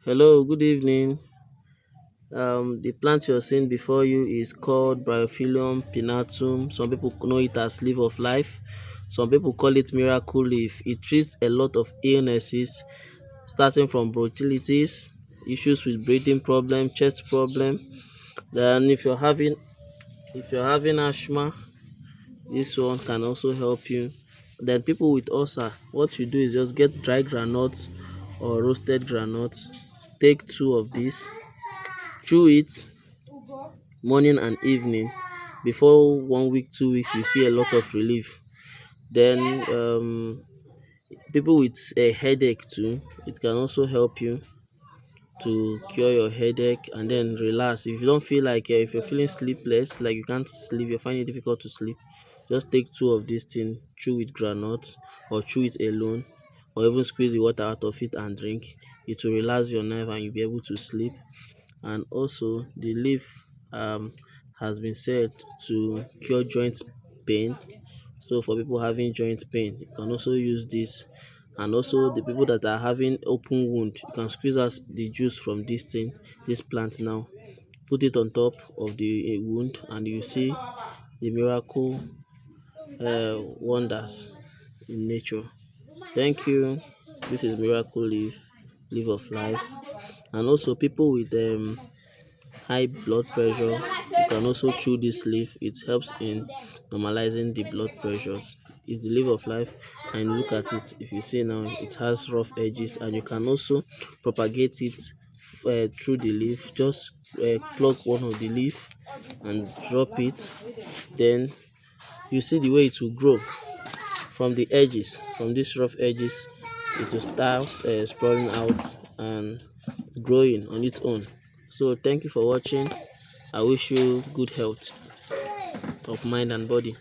Hello, good evening. The plant you're seeing before you is called bryophyllum pinnatum. Some people know it as leaf of life. Some people call it miracle leaf. It treats a lot of illnesses, starting from bronchitis, issues with breathing problem, chest problem. Then if you're having asthma, this one can also help you. Then people with ulcer, what you do is just get dry groundnuts or roasted groundnuts. Take two of these, chew it morning and evening. Before 1 week, 2 weeks, you see a lot of relief. Then people with a headache too, it can also help you to cure your headache and then relax. If you don't feel like if you're feeling sleepless, like you can't sleep, you're finding it difficult to sleep, just take two of these things, chew with granite or chew it alone, or even squeeze the water out of it and drink. It will relax your nerve and you'll be able to sleep. And also the leaf has been said to cure joint pain. So for people having joint pain, you can also use this. And also the people that are having open wound, you can squeeze out the juice from this plant now, put it on top of the wound, and you see the miracle wonders in nature. Thank you. This is miracle leaf of life. And also people with high blood pressure, you can also chew this leaf. It helps in normalizing the blood pressures. It's the leaf of life, and look at it. If you see now, it has rough edges, and you can also propagate it through the leaf. Just pluck one of the leaf and drop it. Then you see the way it will grow from the edges, from these rough edges. It will start sprawling out and growing on its own. So thank you for watching. I wish you good health of mind and body.